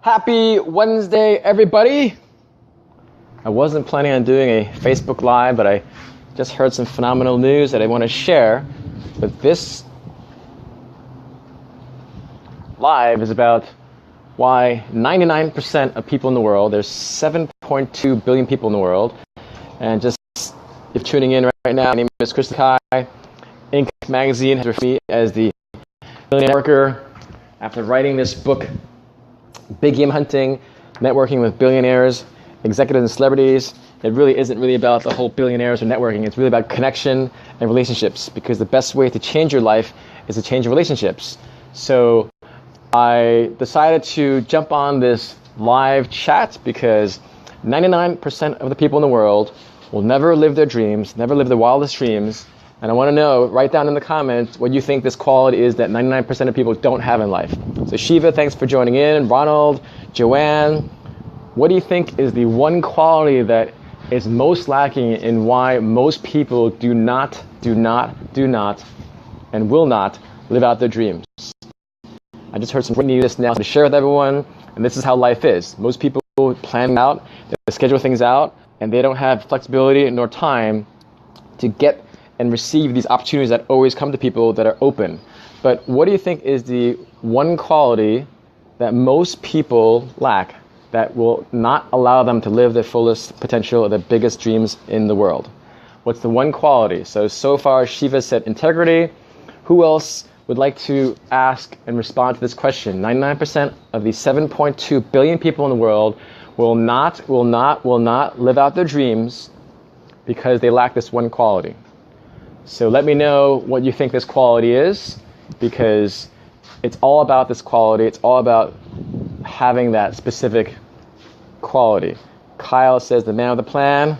Happy Wednesday, everybody. I wasn't planning on doing a Facebook Live, but I just heard some phenomenal news that I want to share. But this live is about why 99% of people in the world, there's 7.2 billion people in the world, and just if you're tuning in right now, my name is Chris Kai. Inc. magazine has referred to me as the billionaire networker after writing this book, Big Game Hunting, Networking with Billionaires, Executives and Celebrities. It really isn't really about the whole billionaires or networking. It's really about connection and relationships, because the best way to change your life is to change your relationships. So I decided to jump on this live chat because 99% of the people in the world will never live their dreams, never live their wildest dreams. And I want to know, write down in the comments what you think this quality is that 99% of people don't have in life. So Shiva, thanks for joining in. Ronald, Joanne, what do you think is the one quality that is most lacking in why most people do not, and will not live out their dreams? I just heard some great news now to share with everyone, and this is how life is. Most people plan out, they schedule things out, and they don't have flexibility nor time to get and receive these opportunities that always come to people that are open. But what do you think is the one quality that most people lack that will not allow them to live their fullest potential or their biggest dreams in the world? What's the one quality? So far Shiva said integrity. Who else would like to ask and respond to this question? 99% of the 7.2 billion people in the world will not live out their dreams because they lack this one quality. So let me know what you think this quality is, because it's all about this quality. It's all about having that specific quality. Kyle says the man with the plan.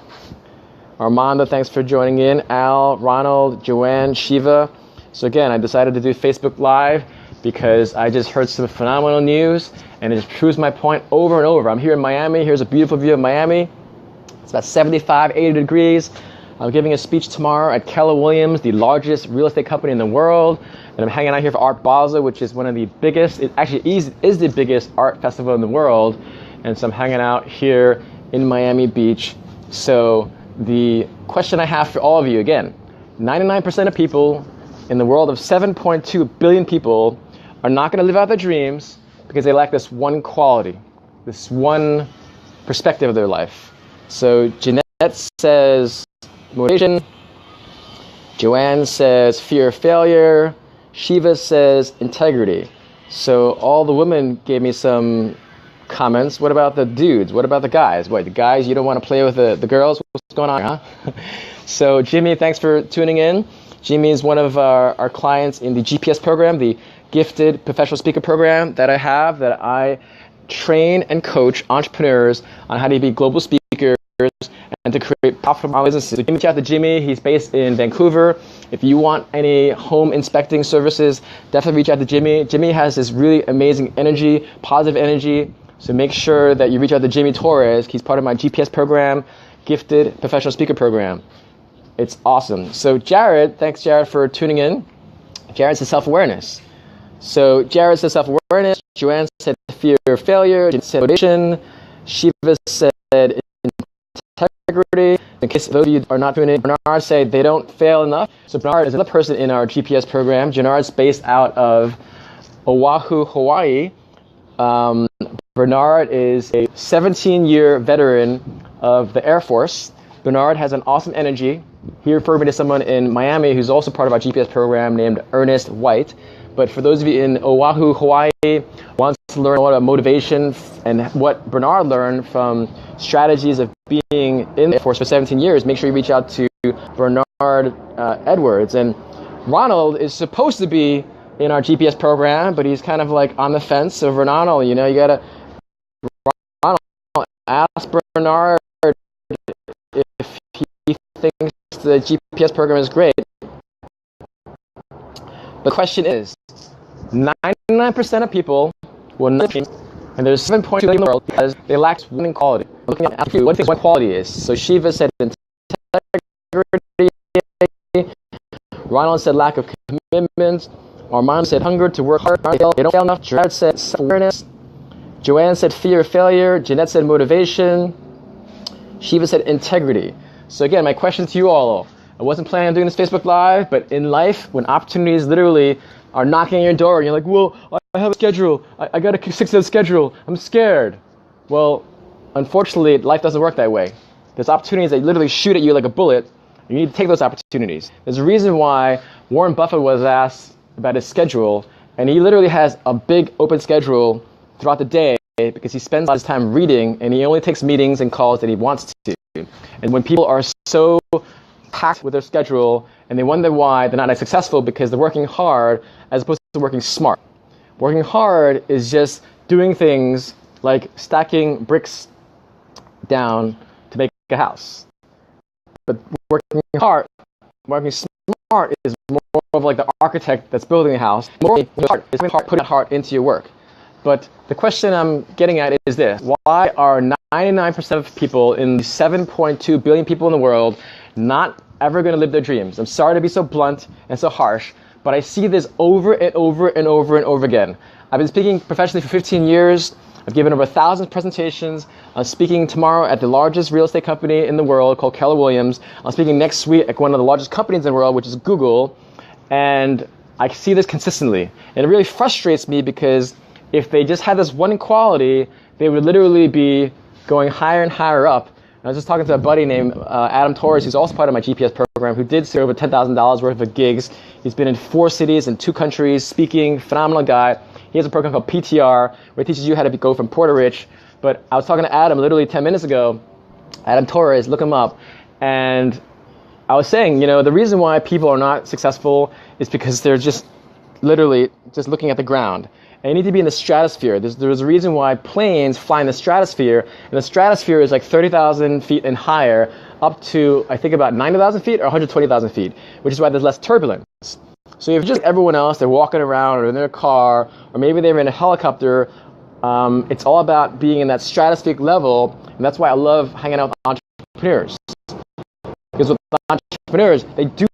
Armando, thanks for joining in. Al, Ronald, Joanne, Shiva. So again, I decided to do Facebook Live because I just heard some phenomenal news, and it just proves my point over and over. I'm here in Miami. Here's a beautiful view of Miami. It's about 75, 80 degrees. I'm giving a speech tomorrow at Keller Williams, the largest real estate company in the world. And I'm hanging out here for Art Basel, which is one of the biggest, it actually is the biggest art festival in the world. And so I'm hanging out here in Miami Beach. So the question I have for all of you, again, 99% of people in the world of 7.2 billion people are not going to live out their dreams because they lack this one quality, this one perspective of their life. So Jeanette says motivation. Joanne says fear of failure. Shiva says integrity. So all the women gave me some comments. What about the dudes? What about the guys? Wait, the guys, you don't want to play with the girls? What's going on, huh? So Jimmy, thanks for tuning in. Jimmy is one of our clients in the GPS program, the Gifted Professional Speaker program that I have, that I train and coach entrepreneurs on how to be global speakers and to create profitable businesses. So reach out to Jimmy. He's based in Vancouver. If you want any home inspecting services, definitely reach out to Jimmy. Jimmy has this really amazing energy, positive energy. So make sure that you reach out to Jimmy Torres. He's part of my GPS program, Gifted Professional Speaker program. It's awesome. So Jared, thanks Jared for tuning in. Jared says self-awareness. So Jared says self-awareness. Joanne said fear of failure. Jim said motivation. Shiva said integrity. In case those of you are not doing it, Bernard said they don't fail enough. So Bernard is another person in our GPS program. Bernard's based out of Oahu, Hawaii. Bernard is a 17-year veteran of the Air Force. Bernard has an awesome energy. He referred me to someone in Miami who's also part of our GPS program named Ernest White. But for those of you in Oahu, Hawaii, wants to learn more about motivation and what Bernard learned from strategies of being in the Air Force for 17 years, make sure you reach out to Bernard Edwards. And Ronald is supposed to be in our GPS program, but he's kind of like on the fence. So Ronald, you gotta ask Bernard if he thinks the GPS program is great. The question is, 99% of people will not, and there's 7.2 billion in the world because they lack winning quality. Looking at what one quality is. So Shiva said integrity. Ronald said lack of commitment. Armand said hunger to work hard. They don't fail enough. Jared said self-awareness. Joanne said fear of failure. Jeanette said motivation. Shiva said integrity. So again, my question to you all, I wasn't planning on doing this Facebook Live, but in life, when opportunities literally are knocking on your door, and you're like, well, I have a schedule. I got to stick to the schedule. I'm scared. Well, unfortunately, life doesn't work that way. There's opportunities that literally shoot at you like a bullet. You need to take those opportunities. There's a reason why Warren Buffett was asked about his schedule, and he literally has a big open schedule throughout the day because he spends a lot of his time reading, and he only takes meetings and calls that he wants to. And when people are so packed with their schedule and they wonder why they're not as successful, because they're working hard as opposed to working smart. Working hard is just doing things like stacking bricks down to make a house. But working smart is more of like the architect that's building a house. More hard is putting heart into your work. But the question I'm getting at is this: why are 99% of people in the 7.2 billion people in the world not ever going to live their dreams? I'm sorry to be so blunt and so harsh, but I see this over and over and over and over again. I've been speaking professionally for 15 years. I've given over 1,000 presentations. I'm speaking tomorrow at the largest real estate company in the world called Keller Williams. I'm speaking next week at one of the largest companies in the world, which is Google. And I see this consistently. And it really frustrates me because if they just had this one quality, they would literally be going higher and higher up. And I was just talking to a buddy named Adam Torres, who's also part of my GPS program, who did over $10,000 worth of gigs. He's been in 4 cities and 2 countries, speaking, phenomenal guy. He has a program called PTR, where it teaches you how to go from poor to rich. But I was talking to Adam literally 10 minutes ago, Adam Torres, look him up. And I was saying, the reason why people are not successful is because they're just literally just looking at the ground. And you need to be in the stratosphere. There's a reason why planes fly in the stratosphere, and the stratosphere is like 30,000 feet and higher, up to, I think, about 90,000 feet or 120,000 feet, which is why there's less turbulence. So if just everyone else, they're walking around or in their car, or maybe they're in a helicopter, it's all about being in that stratospheric level, and that's why I love hanging out with entrepreneurs. Because with entrepreneurs, they do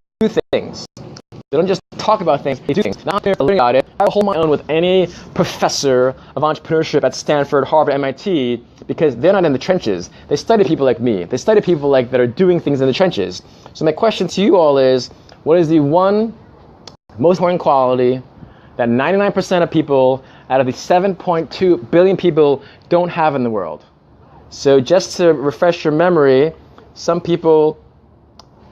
things. They don't just talk about things, they do things. Now I'm learning about it. I hold my own with any professor of entrepreneurship at Stanford, Harvard, MIT, because they're not in the trenches. They study people like me. They study people that are doing things in the trenches. So my question to you all is, what is the one most important quality that 99% of people out of the 7.2 billion people don't have in the world? So just to refresh your memory, some people,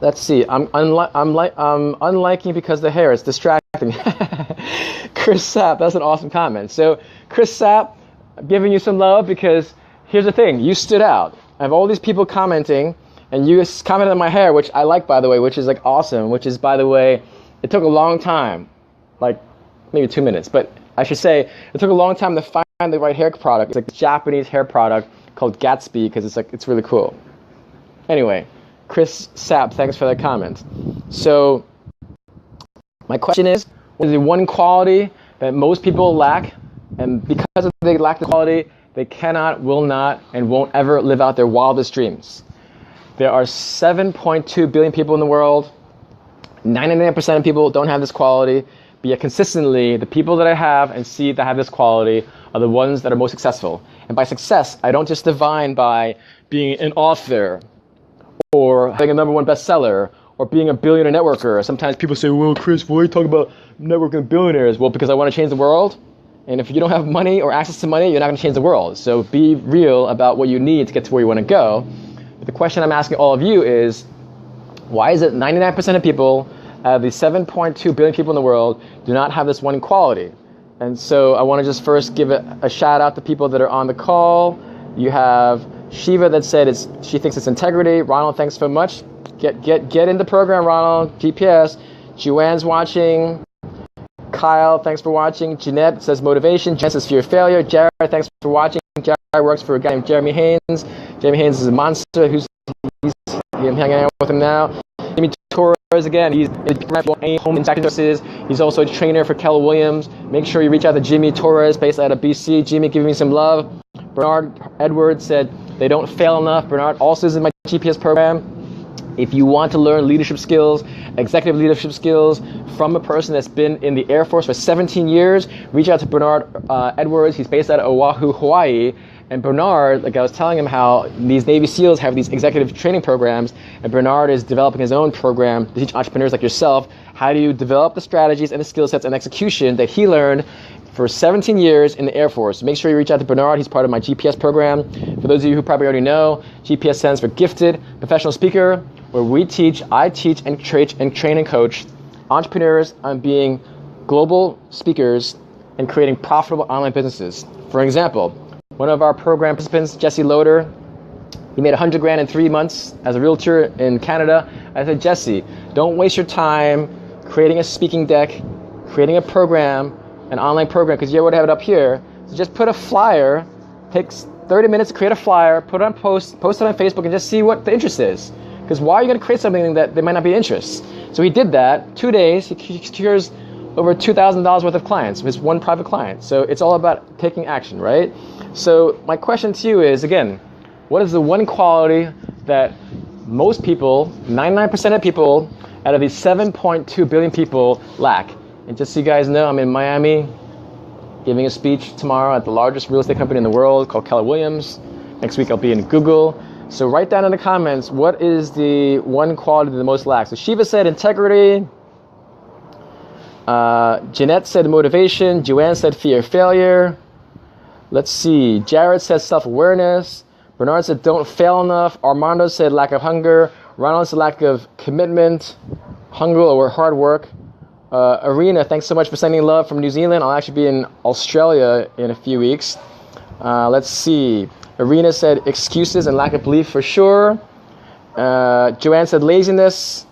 let's see, I'm unliking because the hair is distracting. Chris Sapp, that's an awesome comment. So Chris Sapp, I'm giving you some love because here's the thing, you stood out. I have all these people commenting, and you commented on my hair, which I like, by the way, which is like awesome, which is, by the way, it took a long time, like maybe 2 minutes, but I should say it took a long time to find the right hair product. It's like a Japanese hair product called Gatsby because it's really cool. Anyway, Chris Sapp, thanks for that comment. So my question is, what is the one quality that most people lack, and because they lack the quality, they cannot, will not, and won't ever live out their wildest dreams? There are 7.2 billion people in the world. 99% of people don't have this quality, but yet consistently, the people that I have and see that have this quality are the ones that are most successful. And by success, I don't just define by being an author or having a #1 bestseller or being a billionaire networker. Sometimes people say, well, Chris, why are you talking about networking billionaires? Well, because I want to change the world. And if you don't have money or access to money, you're not going to change the world. So be real about what you need to get to where you want to go. But the question I'm asking all of you is, why is it 99% of people out of the 7.2 billion people in the world do not have this one quality? And so I want to just first give a shout out to people that are on the call. You have Shiva that said she thinks it's integrity. Ronald, thanks so much. Get in the program, Ronald. GPS. Joanne's watching. Kyle, thanks for watching. Jeanette says motivation. Jen says fear of failure. Jared, thanks for watching. Jared works for a guy named Jeremy Haynes. Jeremy Haynes is a monster. I'm hanging out with him now. Jimmy Torres again. He's home inspection services. He's also a trainer for Keller Williams. Make sure you reach out to Jimmy Torres, based out of BC. Jimmy, give me some love. Bernard Edwards said they don't fail enough. Bernard also is in my GPS program. If you want to learn leadership skills, executive leadership skills from a person that's been in the Air Force for 17 years, reach out to Bernard Edwards. He's based out of Oahu, Hawaii. And Bernard, like I was telling him how these Navy SEALs have these executive training programs, and Bernard is developing his own program to teach entrepreneurs like yourself how do you develop the strategies and the skill sets and execution that he learned for 17 years in the Air Force. Make sure you reach out to Bernard. He's part of my GPS program. For those of you who probably already know, GPS stands for Gifted Professional Speaker, where I teach and train and coach entrepreneurs on being global speakers and creating profitable online businesses. For example, one of our program participants, Jesse Loader, he made $100,000 in 3 months as a realtor in Canada. I said, Jesse, don't waste your time creating a speaking deck, creating a program, an online program, because you already have it up here. So just put a flyer, takes 30 minutes to create a flyer, put it on post it on Facebook, and just see what the interest is. Because why are you going to create something that there might not be interest? So he did that. 2 days, he secures over $2,000 worth of clients, with one private client. So it's all about taking action, right? So my question to you is, again, what is the one quality that most people, 99% of people, out of these 7.2 billion people lack? And just so you guys know, I'm in Miami giving a speech tomorrow at the largest real estate company in the world called Keller Williams. Next week I'll be in Google. So write down in the comments, what is the one quality that the most lacks? So Shiva said integrity. Jeanette said motivation. Joanne said fear of failure. Let's see. Jared said self-awareness. Bernard said don't fail enough. Armando said lack of hunger. Ronald said lack of commitment, hunger, or hard work. Arena, thanks so much for sending love from New Zealand. I'll actually be in Australia in a few weeks. Let's see. Arena said excuses and lack of belief for sure. Joanne said laziness.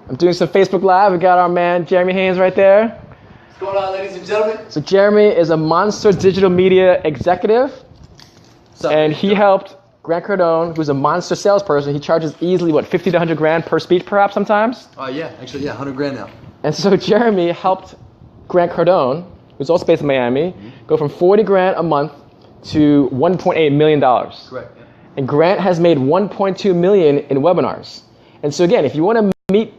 I'm doing some Facebook Live. We got our man Jeremy Haynes right there. What's going on, ladies and gentlemen? So Jeremy is a Monster Digital Media executive, and he helped Grant Cardone, who's a monster salesperson. He charges easily, what, 50 to 100 grand per speech, perhaps sometimes? Yeah, actually, 100 grand now. And so Jeremy helped Grant Cardone, who's also based in Miami, go from 40 grand a month to $1.8 million. Correct. Yeah. And Grant has made 1.2 million in webinars. And so again, if you want to meet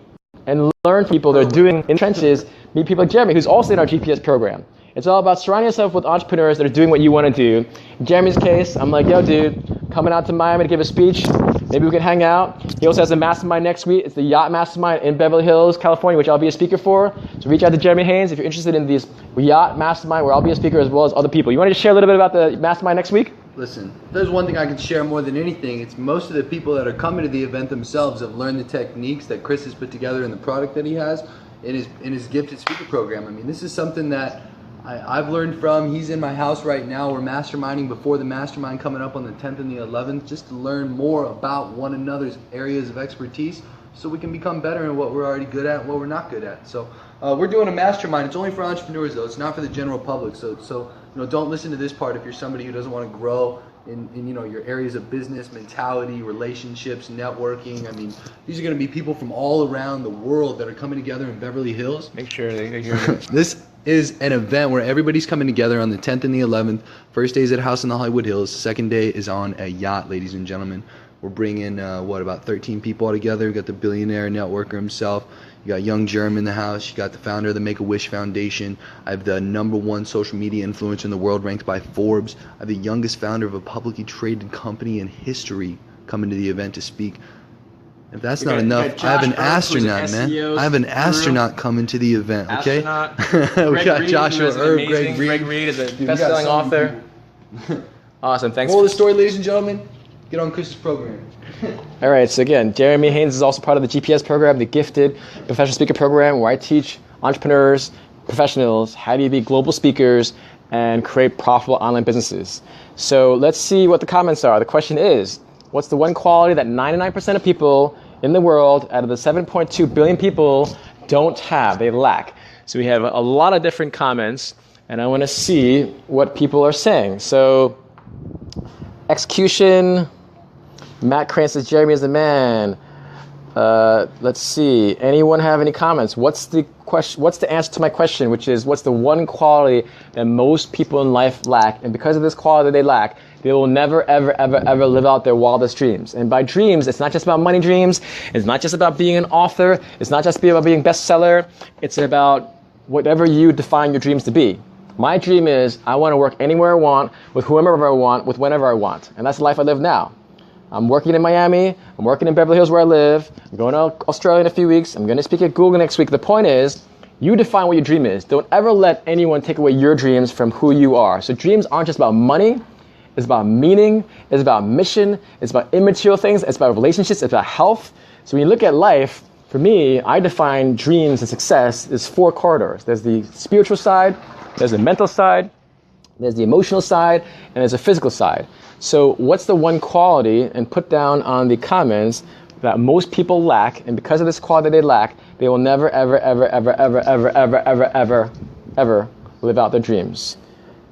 and learn from people that are doing in trenches, meet people like Jeremy, who's also in our GPS program. It's all about surrounding yourself with entrepreneurs that are doing what you want to do. In Jeremy's case, I'm like, yo, dude, coming out to Miami to give a speech. Maybe we can hang out. He also has a mastermind next week. It's the Yacht Mastermind in Beverly Hills, California, which I'll be a speaker for. So reach out to Jeremy Haynes if you're interested in this Yacht Mastermind, where I'll be a speaker as well as other people. You want to just share a little bit about the mastermind next week? Listen, if there's one thing I can share more than anything, it's most of the people that are coming to the event themselves have learned the techniques that Chris has put together in the product that he has in his gifted speaker program. I mean, this is something that I've learned from. He's in my house right now. We're masterminding before the mastermind coming up on the 10th and the 11th, just to learn more about one another's areas of expertise so we can become better in what we're already good at and what we're not good at. So we're doing a mastermind. It's only for entrepreneurs, though. It's not for the general public. So you know, don't listen to this part if you're somebody who doesn't want to grow in you know, your areas of business, mentality, relationships, networking. I mean, these are going to be people from all around the world that are coming together in Beverly Hills. Make sure they hear you. This is an event where everybody's coming together on the 10th and the 11th. First day is at House in the Hollywood Hills. Second day is on a yacht, ladies and gentlemen. We're bringing, about 13 people all together. We got the billionaire networker himself. You got Young Germ in the house. You got the founder of the Make-A-Wish Foundation. I have the #1 social media influencer in the world ranked by Forbes. I have the youngest founder of a publicly traded company in history coming to the event to speak. If that's not enough, I have an astronaut, man. I have an astronaut coming to the event, okay? We got Joshua Erb, Greg Reed is a best-selling author. Awesome, thanks. Moral of the story, ladies and gentlemen, get on Chris's program. All right, so again, Jeremy Haynes is also part of the GPS program, the Gifted Professional Speaker Program, where I teach entrepreneurs, professionals, how do you be global speakers and create profitable online businesses. So let's see what the comments are. The question is, what's the one quality that 99% of people in the world, out of the 7.2 billion people, don't have, they lack? So we have a lot of different comments, and I want to see what people are saying. So, execution, Matt Crane says, Jeremy is the man. Let's see, anyone have any comments? What's the question? What's the answer to my question, which is, what's the one quality that most people in life lack? And because of this quality they lack, they will never, ever, ever, ever live out their wildest dreams. And by dreams, it's not just about money dreams. It's not just about being an author. It's not just about being a bestseller. It's about whatever you define your dreams to be. My dream is I want to work anywhere I want, with whomever I want, with whenever I want. And that's the life I live now. I'm working in Miami. I'm working in Beverly Hills where I live. I'm going to Australia in a few weeks. I'm going to speak at Google next week. The point is, you define what your dream is. Don't ever let anyone take away your dreams from who you are. So dreams aren't just about money. It's about meaning. It's about mission. It's about immaterial things. It's about relationships. It's about health. So when you look at life, for me, I define dreams and success as 4 corridors. There's the spiritual side. There's the mental side. There's the emotional side. And there's a physical side. So what's the one quality, and put down on the comments, that most people lack, and because of this quality they lack, they will never, ever, ever, ever, ever, ever, ever, ever, ever, ever live out their dreams.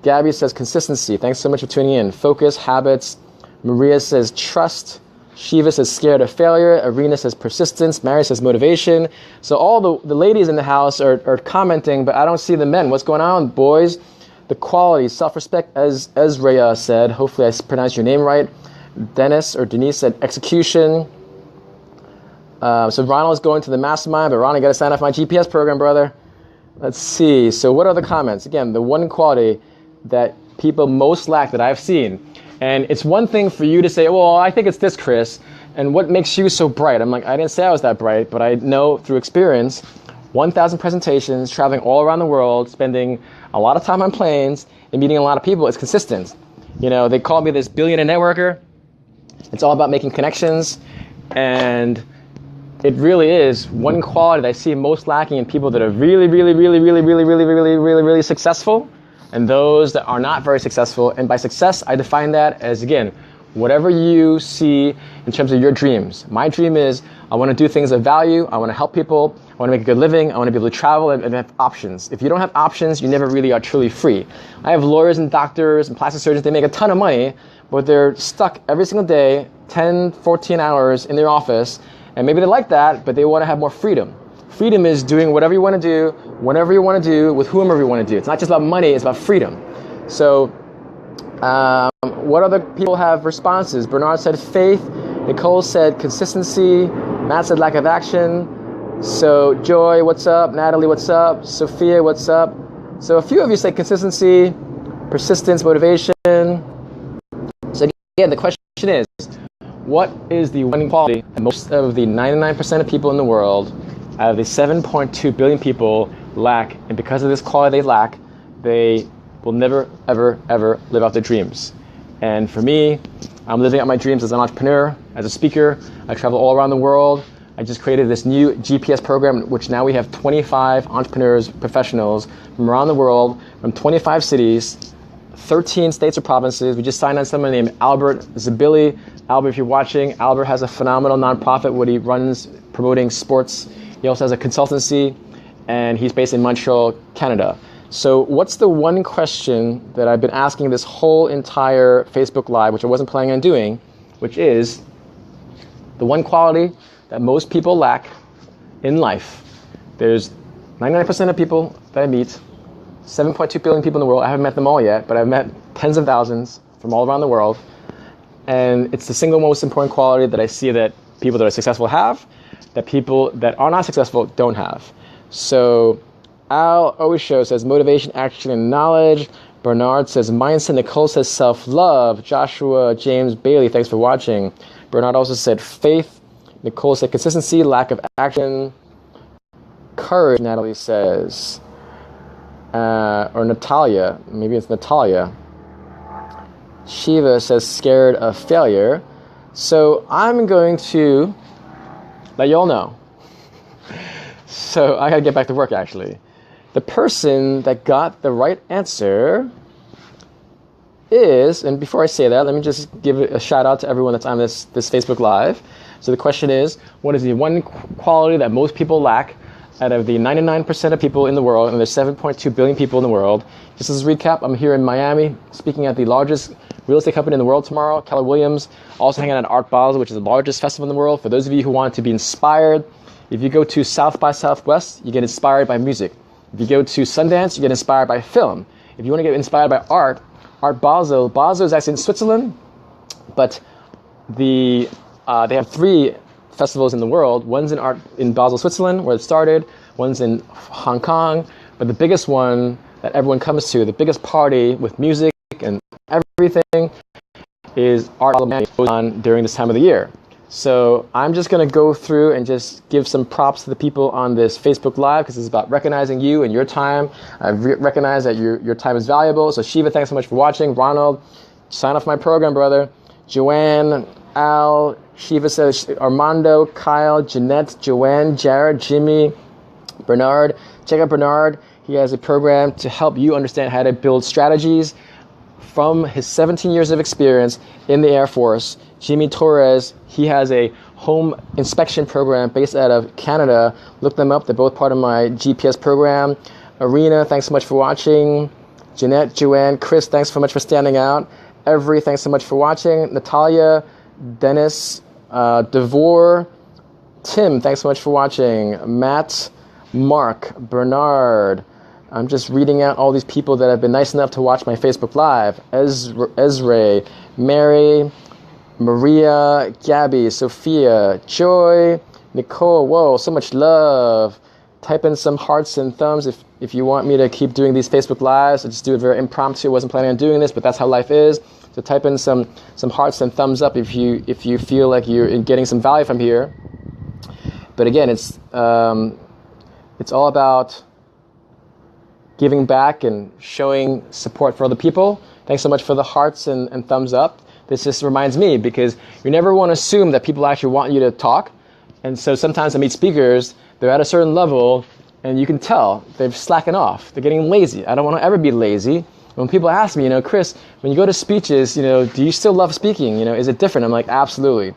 Gabby says consistency. Thanks so much for tuning in. Focus, habits. Maria says trust. Shiva says scared of failure. Arena says persistence. Mary says motivation. So all the ladies in the house are commenting, but I don't see the men. What's going on, boys? The quality, self-respect, as Ezra said. Hopefully I pronounced your name right. Dennis said execution. So Ronald's going to the mastermind, but Ronald, you got to sign up for my GPS program, brother. Let's see. So what are the comments? Again, the one quality that people most lack that I've seen. And it's one thing for you to say, well, I think it's this, Chris. And what makes you so bright? I'm like, I didn't say I was that bright, but I know through experience, 1,000 presentations, traveling all around the world, spending a lot of time on planes, and meeting a lot of people. It's consistent. You know, they call me this billionaire networker. It's all about making connections. And it really is one quality that I see most lacking in people that are really, really, really, really, really, really, really, really, really successful, and those that are not very successful. And by success, I define that as, again, whatever you see in terms of your dreams. My dream is I want to do things of value. I want to help people. I want to make a good living. I want to be able to travel and have options. If you don't have options, you never really are truly free. I have lawyers and doctors and plastic surgeons. They make a ton of money, but they're stuck every single day, 10, 14 hours in their office. And maybe they like that, but they want to have more freedom. Freedom is doing whatever you want to do, whenever you want to do, with whomever you want to do. It's not just about money, it's about freedom. So what other people have responses? Bernard said faith. Nicole said consistency. Matt said lack of action. So Joy, what's up? Natalie, what's up? Sophia, what's up? So a few of you say consistency, persistence, motivation. So again, the question is, what is the one quality that most of the 99% of people in the world, out of the 7.2 billion people, lack? And because of this quality they lack, they will never, ever, ever live out their dreams. And for me, I'm living out my dreams as an entrepreneur, as a speaker. I travel all around the world. I just created this new GPS program, which now we have 25 entrepreneurs, professionals from around the world, from 25 cities, 13 states or provinces. We just signed on someone named Albert Zabili. Albert, if you're watching, Albert has a phenomenal nonprofit where he runs promoting sports. He also has a consultancy, and he's based in Montreal, Canada. So what's the one question that I've been asking this whole entire Facebook Live, which I wasn't planning on doing, which is the one quality that most people lack in life. There's 99% of people that I meet, 7.2 billion people in the world. I haven't met them all yet, but I've met tens of thousands from all around the world. And it's the single most important quality that I see that people that are successful have, that people that are not successful don't have. So Al Osho says motivation, action, and knowledge. Bernard says mindset. Nicole says self-love. Joshua James Bailey, thanks for watching. Bernard also said faith. Nicole said consistency, lack of action. Courage, Natalie says. Or Natalia, maybe it's Natalia. Shiva says scared of failure. So I'm going to let you all know. So I gotta get back to work actually. The person that got the right answer is, and before I say that, let me just give a shout out to everyone that's on this Facebook Live. So the question is, what is the one quality that most people lack out of the 99% of people in the world, and there's 7.2 billion people in the world? Just as a recap, I'm here in Miami, speaking at the largest real estate company in the world tomorrow, Keller Williams. Also hanging out at Art Basel, which is the largest festival in the world. For those of you who want to be inspired If you go to South by Southwest, you get inspired by music. If you go to Sundance, you get inspired by film. If you want to get inspired by art, Art Basel. Basel is actually in Switzerland, but they have 3 festivals in the world. One's in Basel, Switzerland, where it started. One's in Hong Kong. But the biggest one that everyone comes to, the biggest party with music and everything, is Art Basel goes on during this time of the year. So I'm just going to go through and just give some props to the people on this Facebook Live, because it's about recognizing you and your time. I recognize that your time is valuable. So Shiva, thanks so much for watching. Ronald, sign off my program, brother. Joanne, Al, Shiva says, Armando, Kyle, Jeanette, Joanne, Jared, Jimmy, Bernard. Check out Bernard. He has a program to help you understand how to build strategies from his 17 years of experience in the Air Force. Jimmy Torres, he has a home inspection program based out of Canada. Look them up. They're both part of my GPS program. Arena, thanks so much for watching. Jeanette, Joanne, Chris, thanks so much for standing out. Every, thanks so much for watching. Natalia, Dennis, Devore, Tim, thanks so much for watching. Matt, Mark, Bernard. I'm just reading out all these people that have been nice enough to watch my Facebook Live. Ezra, Mary, Maria, Gabby, Sophia, Joy, Nicole. Whoa, so much love. Type in some hearts and thumbs if you want me to keep doing these Facebook Lives. I just do it very impromptu. I wasn't planning on doing this, but that's how life is. So type in some hearts and thumbs up if you feel like you're getting some value from here. But again, it's all about giving back and showing support for other people. Thanks so much for the hearts and thumbs up. This just reminds me, because you never want to assume that people actually want you to talk. And so sometimes I meet speakers, they're at a certain level, and you can tell they're slacking off. They're getting lazy. I don't want to ever be lazy. When people ask me, Chris, when you go to speeches, do you still love speaking? Is it different? I'm like, absolutely.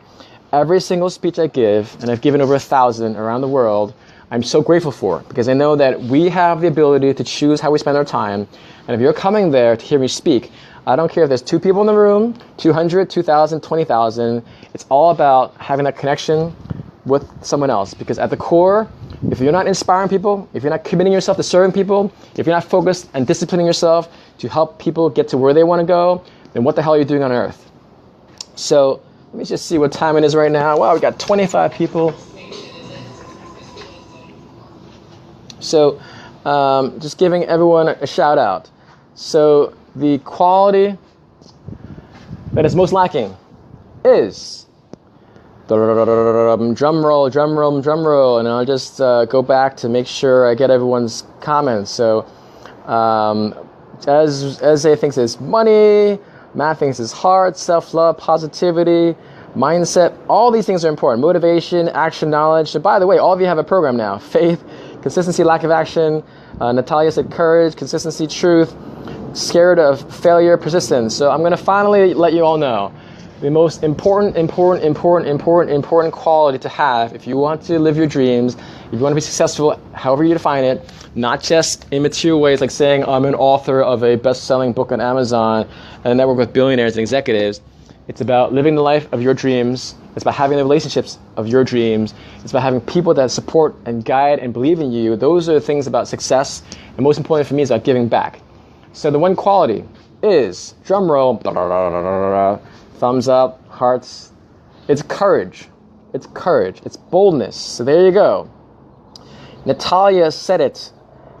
Every single speech I give, and I've given over 1,000 around the world, I'm so grateful for, because I know that we have the ability to choose how we spend our time. And if you're coming there to hear me speak, I don't care if there's 2 people in the room, 200, 2,000, 20,000. It's all about having that connection with someone else. Because at the core, if you're not inspiring people, if you're not committing yourself to serving people, if you're not focused and disciplining yourself to help people get to where they want to go, then what the hell are you doing on earth? So let me just see what time it is right now. Wow, we got 25 people. So just giving everyone a shout out. So the quality that is most lacking is drum roll, and I'll just go back to make sure I get everyone's comments. So Ezra thinks it's money, Matt thinks it's heart, self-love, positivity, mindset. All these things are important. Motivation, action, knowledge. So by the way, all of you have a program now. Faith, consistency, lack of action. Natalia said courage, consistency, truth, scared of failure, persistence. So I'm going to finally let you all know the most important quality to have if you want to live your dreams, if you want to be successful, however you define it, not just in material ways like saying I'm an author of a best-selling book on Amazon and network with billionaires and executives. It's about living the life of your dreams. It's about having the relationships of your dreams. It's about having people that support and guide and believe in you. Those are the things about success. And most important for me is about giving back. So the one quality is, drum roll, thumbs up, hearts. It's courage. It's courage. It's boldness. So there you go. Natalia said it.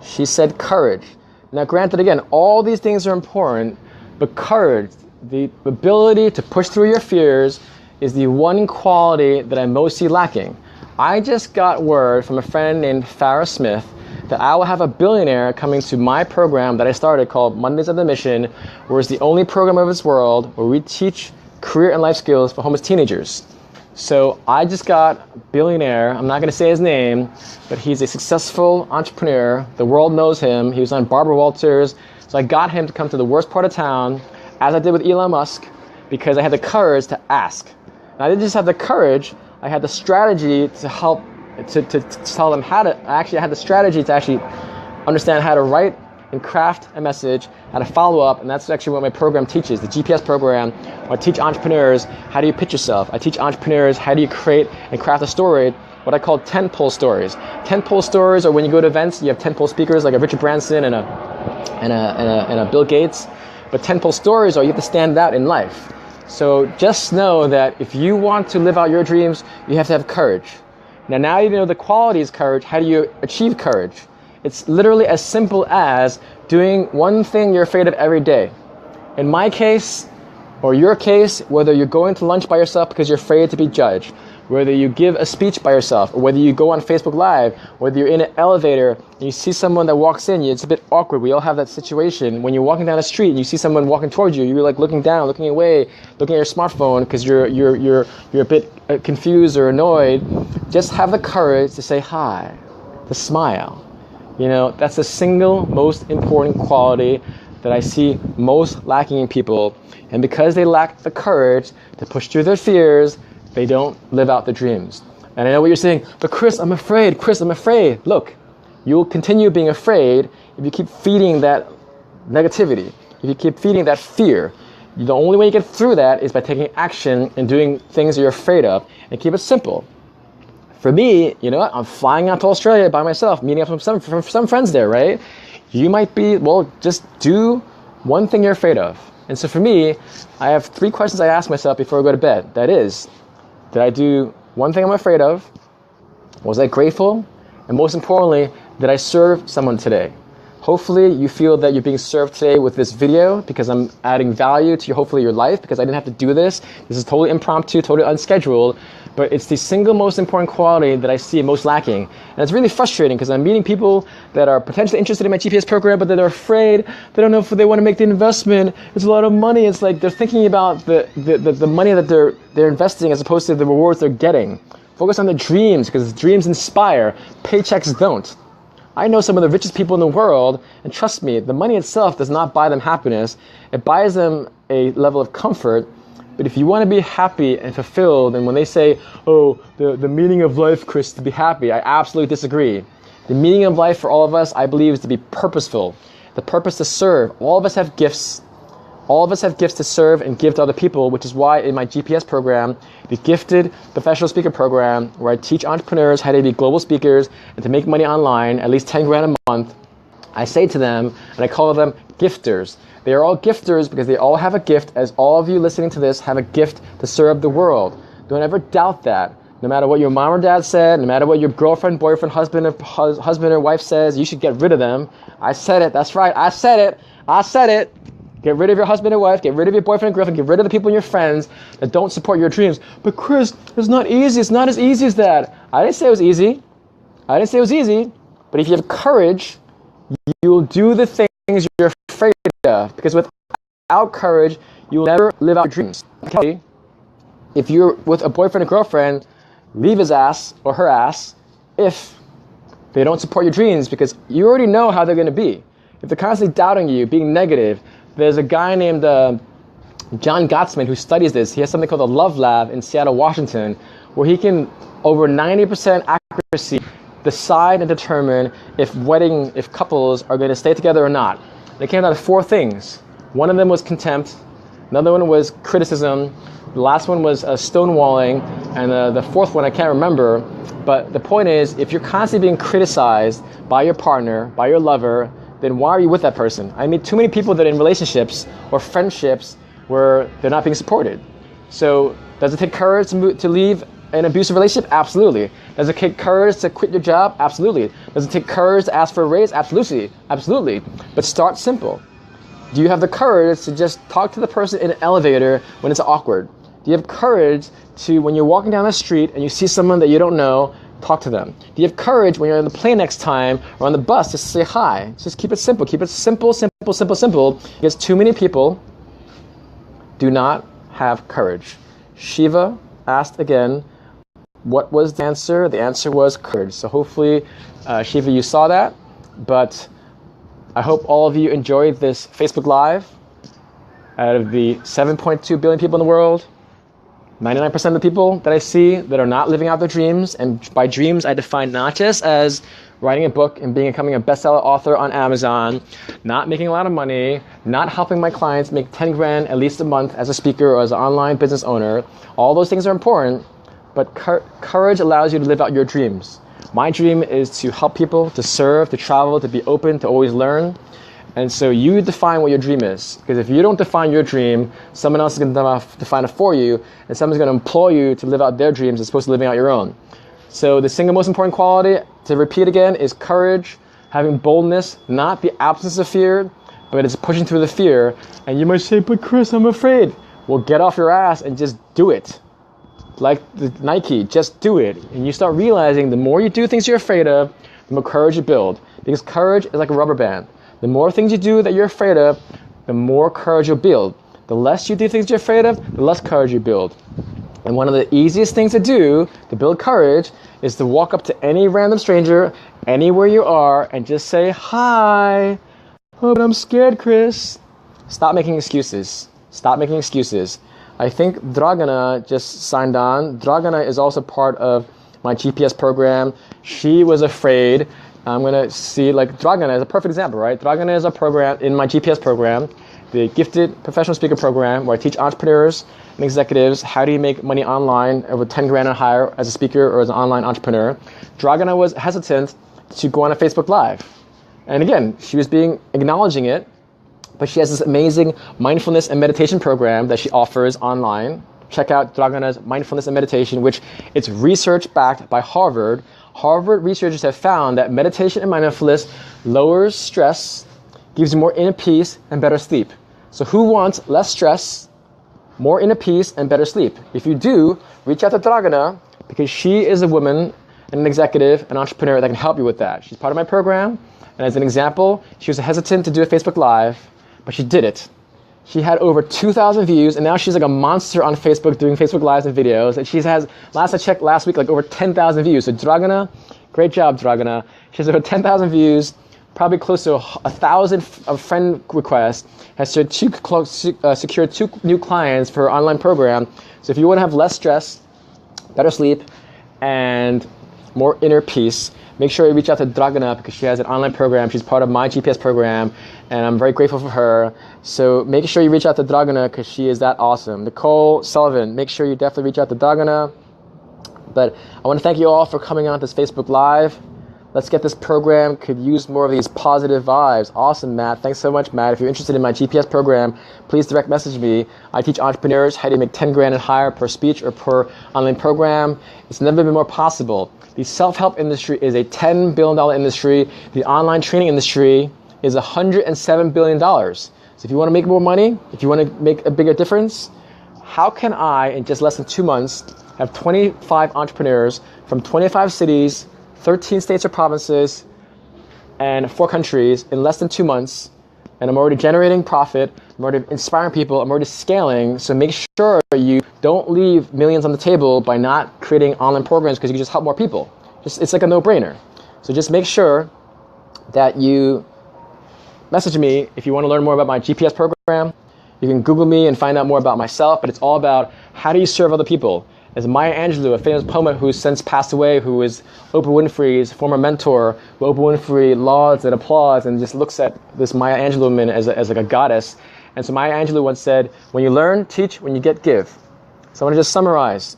She said courage. Now granted, again, all these things are important, but courage, the ability to push through your fears, is the one quality that I most see lacking. I just got word from a friend named Farrah Smith that I will have a billionaire coming to my program that I started called Mondays at the Mission, where it's the only program of its world where we teach career and life skills for homeless teenagers. So I just got a billionaire, I'm not going to say his name, but he's a successful entrepreneur. The world knows him. He was on Barbara Walters. So I got him to come to the worst part of town, as I did with Elon Musk, because I had the courage to ask. And I didn't just have the courage, I had the strategy to help, to tell them how to, I had the strategy to actually understand how to write and craft a message, how to follow up, and that's actually what my program teaches, the GPS program. I teach entrepreneurs, how do you pitch yourself? I teach entrepreneurs, how do you create and craft a story what I call tentpole stories. Tentpole stories are when you go to events, you have tentpole speakers like a Richard Branson and a Bill Gates. But tentpole stories are you have to stand out in life. So just know that if you want to live out your dreams, you have to have courage. Now you know the quality is courage. How do you achieve courage? It's literally as simple as doing one thing you're afraid of every day. In my case, or your case, whether you're going to lunch by yourself because you're afraid to be judged, whether you give a speech by yourself, or whether you go on Facebook Live, whether you're in an elevator and you see someone that walks in, it's a bit awkward. We all have that situation. When you're walking down the street and you see someone walking towards you, you're like looking down, looking away, looking at your smartphone because you're a bit confused or annoyed. Just have the courage to say hi, to smile. You know, that's the single most important quality that I see most lacking in people. And because they lack the courage to push through their fears, they don't live out their dreams. And I know what you're saying, but Chris, I'm afraid. Chris, I'm afraid. Look, you'll continue being afraid if you keep feeding that negativity, if you keep feeding that fear. The only way you get through that is by taking action and doing things that you're afraid of, and keep it simple. For me, you know what? I'm flying out to Australia by myself, meeting up from some friends there, right? You might be, well, just do one thing you're afraid of. And so for me, I have 3 questions I ask myself before I go to bed. That is, did I do one thing I'm afraid of? Was I grateful? And most importantly, did I serve someone today? Hopefully you feel that you're being served today with this video because I'm adding value to hopefully your life, because I didn't have to do this. This is totally impromptu, totally unscheduled, but it's the single most important quality that I see most lacking. And it's really frustrating because I'm meeting people that are potentially interested in my GPS program, but they're afraid. They don't know if they want to make the investment. It's a lot of money. It's like they're thinking about the money that they're investing as opposed to the rewards they're getting. Focus on the dreams, because dreams inspire. Paychecks don't. I know some of the richest people in the world, and trust me, the money itself does not buy them happiness. It buys them a level of comfort. But if you want to be happy and fulfilled, and when they say, oh, the meaning of life, Chris, to be happy, I absolutely disagree. The meaning of life for all of us, I believe, is to be purposeful. The purpose to serve. All of us have gifts. All of us have gifts to serve and give to other people, which is why in my GPS program, the Gifted Professional Speaker Program, where I teach entrepreneurs how to be global speakers and to make money online, at least 10 grand a month, I say to them, and I call them gifters. They are all gifters because they all have a gift, as all of you listening to this have a gift to serve the world. Don't ever doubt that. No matter what your mom or dad said, no matter what your girlfriend, boyfriend, husband or wife says, you should get rid of them. I said it. That's right. I said it. I said it. Get rid of your husband and wife, get rid of your boyfriend and girlfriend, get rid of the people in your friends that don't support your dreams. But Chris, it's not easy. It's not as easy as that. I didn't say it was easy. I didn't say it was easy. But if you have courage, you will do the things you're afraid of. Because without courage, you will never live out your dreams. Okay? If you're with a boyfriend or girlfriend, leave his ass or her ass if they don't support your dreams, because you already know how they're going to be. If they're constantly doubting you, being negative. There's a guy named John Gottsman who studies this. He has something called the Love Lab in Seattle, Washington, where he can, over 90% accuracy, decide and determine if couples are going to stay together or not. They came down to 4 things. One of them was contempt. Another one was criticism. The last one was stonewalling. And the 4th one, I can't remember. But the point is, if you're constantly being criticized by your partner, by your lover, then why are you with that person? I meet too many people that are in relationships or friendships where they're not being supported. So does it take courage to leave an abusive relationship? Absolutely. Does it take courage to quit your job? Absolutely. Does it take courage to ask for a raise? Absolutely. Absolutely. But start simple. Do you have the courage to just talk to the person in an elevator when it's awkward? Do you have courage to, when you're walking down the street and you see someone that you don't know, talk to them? Do you have courage when you're on the plane next time or on the bus just to say hi? Just keep it simple. Keep it simple, simple, simple, simple. Because too many people do not have courage. Shiva asked again, what was the answer? The answer was courage. So hopefully, Shiva, you saw that. But I hope all of you enjoyed this Facebook Live. Out of the 7.2 billion people in the world, 99% of the people that I see that are not living out their dreams, and by dreams I define not just as writing a book and becoming a bestseller author on Amazon, not making a lot of money, not helping my clients make 10 grand at least a month as a speaker or as an online business owner. All those things are important, but courage allows you to live out your dreams. My dream is to help people, to serve, to travel, to be open, to always learn. And so you define what your dream is. Because if you don't define your dream, someone else is going to define it for you, and someone's going to employ you to live out their dreams as opposed to living out your own. So the single most important quality, to repeat again, is courage, having boldness, not the absence of fear, but it's pushing through the fear. And you might say, but Chris, I'm afraid. Well, get off your ass and just do it. Like the Nike, just do it. And you start realizing the more you do things you're afraid of, the more courage you build. Because courage is like a rubber band. The more things you do that you're afraid of, the more courage you'll build. The less you do things you're afraid of, the less courage you build. And one of the easiest things to do to build courage is to walk up to any random stranger, anywhere you are, and just say, hi. Oh, but I'm scared, Chris. Stop making excuses. Stop making excuses. I think Dragana just signed on. Dragana is also part of my GPS program. She was afraid. I'm going to see, like, Dragana is a perfect example, right? Dragana is a program in my GPS program, the Gifted Professional Speaker program, where I teach entrepreneurs and executives how do you make money online with 10 grand and higher as a speaker or as an online entrepreneur. Dragana was hesitant to go on a Facebook Live. And again, she was acknowledging it, but she has this amazing mindfulness and meditation program that she offers online. Check out Dragana's Mindfulness and Meditation, which it's research backed by Harvard. Harvard researchers have found that meditation and mindfulness lowers stress, gives you more inner peace and better sleep. So who wants less stress, more inner peace, and better sleep? If you do, reach out to Dragana, because she is a woman, an executive, an entrepreneur that can help you with that. She's part of my program, and as an example, she was hesitant to do a Facebook Live, but she did it. She had over 2,000 views, and now she's like a monster on Facebook doing Facebook Lives and videos. And she has, last I checked last week, like over 10,000 views. So Dragana, great job, Dragana. She has over 10,000 views, probably close to 1,000 friend requests, has secured 2 new clients for her online program. So if you want to have less stress, better sleep, and more inner peace, make sure you reach out to Dragana, because she has an online program. She's part of my GPS program, and I'm very grateful for her. So make sure you reach out to Dragana, because she is that awesome. Nicole Sullivan, make sure you definitely reach out to Dragana. But I want to thank you all for coming on this Facebook Live. Let's get this program, could use more of these positive vibes. Awesome, Matt. Thanks so much, Matt. If you're interested in my GPS program, please direct message me. I teach entrepreneurs how to make 10 grand and higher per speech or per online program. It's never been more possible. The self-help industry is a $10 billion industry. The online training industry is $107 billion. So if you want to make more money, if you want to make a bigger difference, how can I, in just less than 2 months, have 25 entrepreneurs from 25 cities, 13 states or provinces, and 4 countries in less than 2 months, and I'm already generating profit, I'm already inspiring people, I'm already scaling, so make sure you don't leave millions on the table by not creating online programs, because you can just help more people. It's like a no-brainer. So just make sure that you message me if you want to learn more about my GPS program. You can Google me and find out more about myself, but it's all about how do you serve other people. As Maya Angelou, a famous poet who's since passed away, who is Oprah Winfrey's former mentor, who Oprah Winfrey lauds and applauds and just looks at this Maya Angelou woman as like a goddess. And so Maya Angelou once said, when you learn, teach, when you get, give. So I want to just summarize.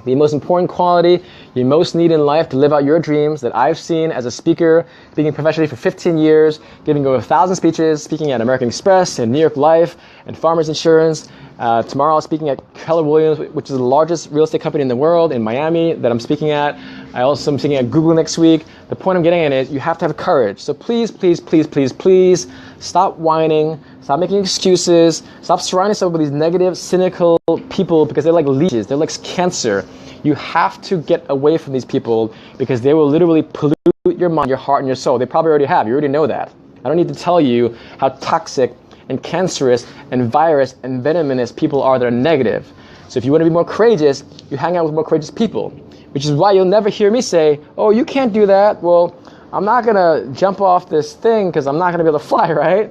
The most important quality you most need in life to live out your dreams that I've seen as a speaker, speaking professionally for 15 years, giving over 1,000 speeches, speaking at American Express and New York Life and Farmers Insurance. Tomorrow I'm speaking at Keller Williams, which is the largest real estate company in the world, in Miami, that I'm speaking at. I also am speaking at Google next week. The point I'm getting at is you have to have courage. So please, please, please, please, please stop whining, stop making excuses, stop surrounding yourself with these negative, cynical people, because they're like leeches, they're like cancer. You have to get away from these people, because they will literally pollute your mind, your heart, and your soul. They probably already have. You already know that. I don't need to tell you how toxic and cancerous and virus and venomous people are that are negative. So if you want to be more courageous, you hang out with more courageous people, which is why you'll never hear me say, oh, you can't do that. Well, I'm not going to jump off this thing because I'm not going to be able to fly, right?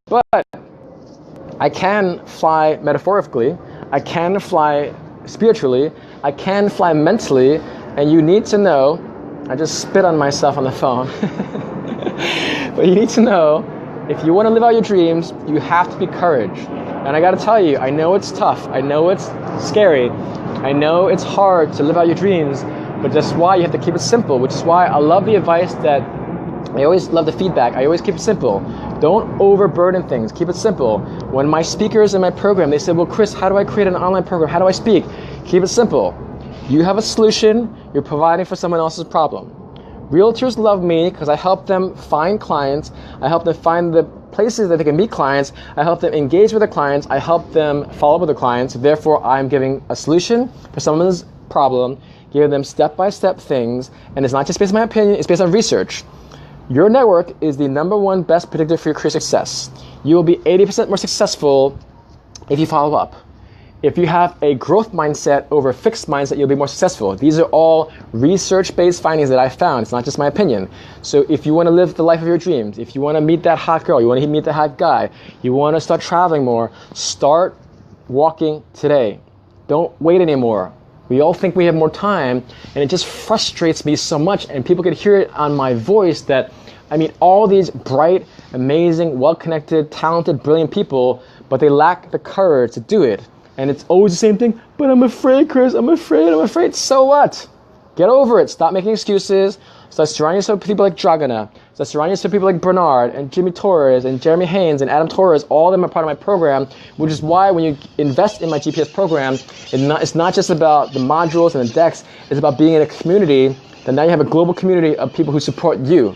But I can fly metaphorically. I can fly spiritually. I can fly mentally. And you need to know, I just spit on myself on the phone. But you need to know, if you want to live out your dreams, you have to be courageous. And I gotta tell you, I know it's tough. I know it's scary. I know it's hard to live out your dreams, but that's why you have to keep it simple, which is why I love the advice that I always love the feedback. I always keep it simple. Don't overburden things. Keep it simple. When my speakers in my program, they said, well, Chris, how do I create an online program? How do I speak? Keep it simple. You have a solution. You're providing for someone else's problem. Realtors love me because I help them find clients. I help them find the places that they can meet clients. I help them engage with their clients. I help them follow up with their clients. Therefore, I'm giving a solution for someone's problem, giving them step-by-step things. And it's not just based on my opinion. It's based on research. Your network is the number one best predictor for your career success. You will be 80% more successful if you follow up. If you have a growth mindset over a fixed mindset, you'll be more successful. These are all research-based findings that I found. It's not just my opinion. So if you want to live the life of your dreams, if you want to meet that hot girl, you want to meet the hot guy, you want to start traveling more, start walking today. Don't wait anymore. We all think we have more time, and it just frustrates me so much, and people can hear it on my voice that I meet all these bright, amazing, well-connected, talented, brilliant people, but they lack the courage to do it. And it's always the same thing, but I'm afraid, Chris, I'm afraid. So what? Get over it. Stop making excuses. Start surrounding yourself with people like Dragana. Start surrounding yourself with people like Bernard and Jimmy Torres and Jeremy Haynes and Adam Torres. All of them are part of my program, which is why when you invest in my GPS program, it's not just about the modules and the decks. It's about being in a community that now you have a global community of people who support you.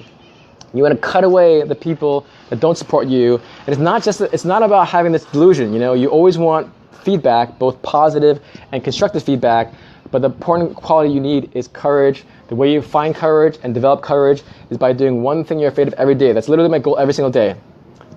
You want to cut away the people that don't support you. And it's not about having this delusion. You always want feedback, both positive and constructive feedback. But the important quality you need is courage. The way you find courage and develop courage is by doing one thing you're afraid of every day. That's literally my goal every single day.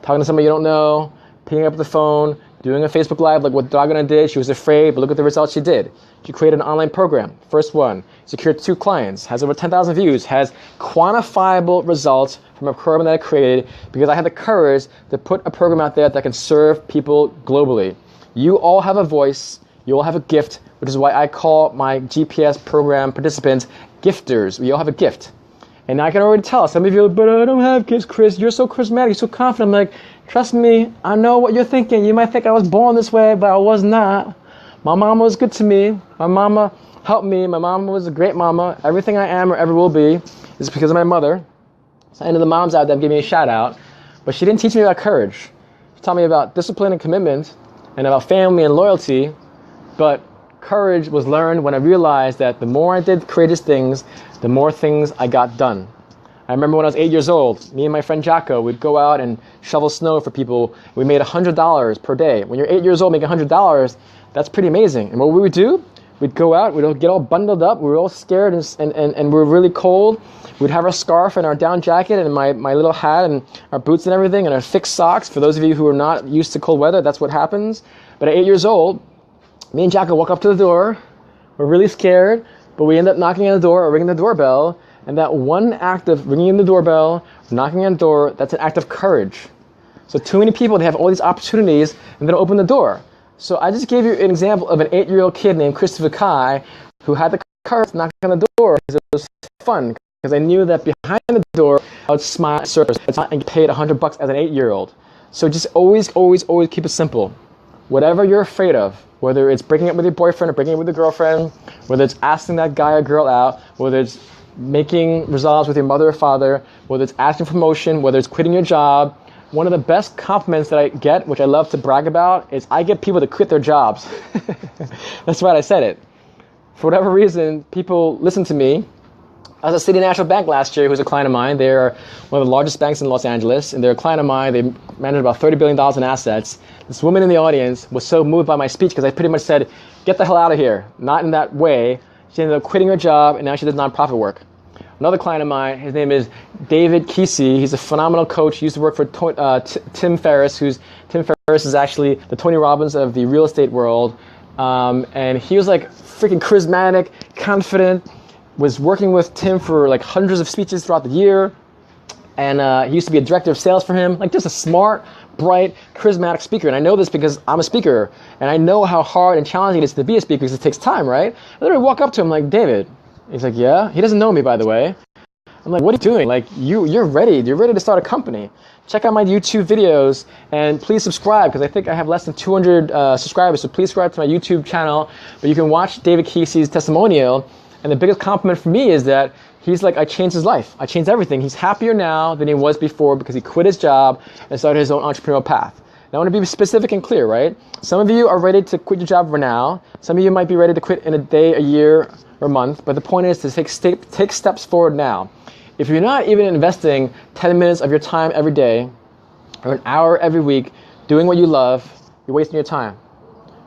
Talking to somebody you don't know, picking up the phone, doing a Facebook Live like what Dragana did. She was afraid, but look at the results she did. She created an online program. First one, secured 2 clients, has over 10,000 views, has quantifiable results from a program that I created because I had the courage to put a program out there that can serve people globally. You all have a voice. You all have a gift, which is why I call my GPS program participants gifters. We all have a gift. And I can already tell. Some of you are like, but I don't have gifts, Chris. You're so charismatic. You're so confident. I'm like, trust me, I know what you're thinking. You might think I was born this way, but I was not. My mama was good to me. My mama helped me. My mama was a great mama. Everything I am or ever will be is because of my mother. So I know the moms out there give me a shout out. But she didn't teach me about courage. She taught me about discipline and commitment and about family and loyalty. But courage was learned when I realized that the more I did courageous things, the more things I got done. I remember when I was 8 years old, me and my friend Jocko would go out and shovel snow for people. We made $100 per day. When you're 8 years old making $100, that's pretty amazing. And what we would do, we'd go out, we'd get all bundled up, we were all scared and we were really cold. We'd have our scarf and our down jacket and my little hat and our boots and everything and our thick socks. For those of you who are not used to cold weather, that's what happens. But at 8 years old, me and Jocko walk up to the door. We're really scared, but we end up knocking on the door or ringing the doorbell. And that one act of ringing the doorbell, knocking on the door, that's an act of courage. So too many people, they have all these opportunities and they don't open the door. So I just gave you an example of an 8-year-old kid named Christopher Kai who had the courage to knock on the door because it was fun. Because I knew that behind the door, I would smile at service and get paid $100 as an 8-year-old. So just always keep it simple. Whatever you're afraid of, whether it's breaking up with your boyfriend or breaking up with your girlfriend, whether it's asking that guy or girl out, whether it's making resolves with your mother or father, whether it's asking for promotion, whether it's quitting your job, one of the best compliments that I get, which I love to brag about, is I get people to quit their jobs. That's right, I said it. For whatever reason, people listen to me. I was at City National Bank last year, who's a client of mine. They're one of the largest banks in Los Angeles, and they're a client of mine. They manage about $30 billion in assets. This woman in the audience was so moved by my speech because I pretty much said, get the hell out of here. Not in that way. She ended up quitting her job, and now she does nonprofit work. Another client of mine, his name is David Kesey. He's a phenomenal coach. He used to work for Tim Ferriss, Tim Ferriss is actually the Tony Robbins of the real estate world. And he was like freaking charismatic, confident, was working with Tim for like hundreds of speeches throughout the year. And he used to be a director of sales for him, like just a smart, bright, charismatic speaker. And I know this because I'm a speaker, and I know how hard and challenging it is to be a speaker because it takes time, right? I literally walk up to him like, David. He's like, yeah? He doesn't know me, by the way. I'm like, what are you doing? Like, you're ready to start a company. check out my YouTube videos, and please subscribe, because I think I have less than 200 subscribers, so please subscribe to my YouTube channel. But you can watch David Kesey's testimonial, and the biggest compliment for me is that he's like, I changed his life. I changed everything. He's happier now than he was before because he quit his job and started his own entrepreneurial path. Now, I want to be specific and clear, right? Some of you are ready to quit your job for now. Some of you might be ready to quit in a day, a year, or a month. But the point is to take steps forward now. If you're not even investing 10 minutes of your time every day or an hour every week doing what you love, you're wasting your time.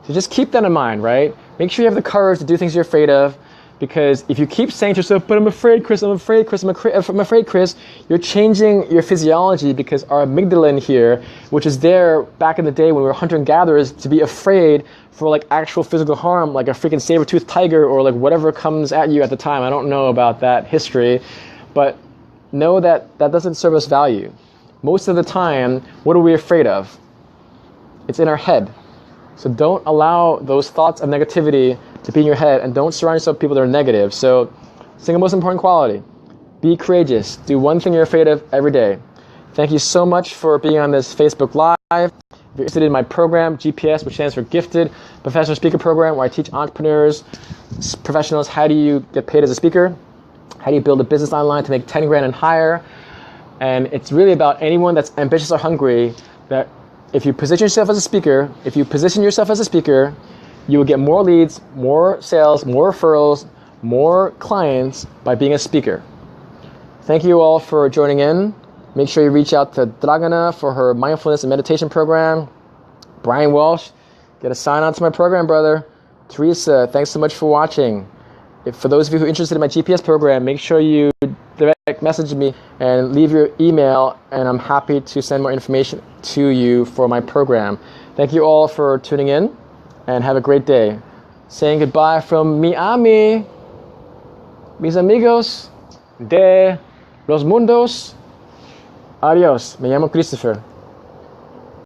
So just keep that in mind, right? Make sure you have the courage to do things you're afraid of. Because if you keep saying to yourself, but I'm afraid, Chris, I'm afraid, Chris, I'm afraid, Chris, you're changing your physiology, because our amygdala in here, which is there back in the day when we were hunter and gatherers, to be afraid for like actual physical harm, like a freaking saber-toothed tiger or like whatever comes at you at the time. I don't know about that history, but know that that doesn't serve us value. Most of the time, what are we afraid of? It's in our head. So don't allow those thoughts of negativity to be in your head, and don't surround yourself with people that are negative. So, single most important quality, be courageous. Do one thing you're afraid of every day. Thank you so much for being on this Facebook Live. If you're interested in my program, GPS, which stands for Gifted Professional Speaker Program, where I teach entrepreneurs, professionals, how do you get paid as a speaker? How do you build a business online to make 10 grand and higher? And it's really about anyone that's ambitious or hungry, that if you position yourself as a speaker, you will get more leads, more sales, more referrals, more clients by being a speaker. Thank you all for joining in. Make sure you reach out to Dragana for her mindfulness and meditation program. Brian Walsh, get a sign on to my program, brother. Teresa, thanks so much for watching. For those of you who are interested in my GPS program, make sure you direct message me and leave your email, and I'm happy to send more information to you for my program. Thank you all for tuning in, and have a great day. Saying goodbye from Miami, mis amigos de los mundos. Adios. Me llamo Christopher.